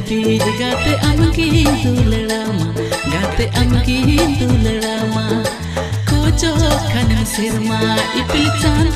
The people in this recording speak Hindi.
बीज गाते अमकी दुलड़ामा गाते अमकी दुलड़ामा कोचो खन सिरमा इपिल चान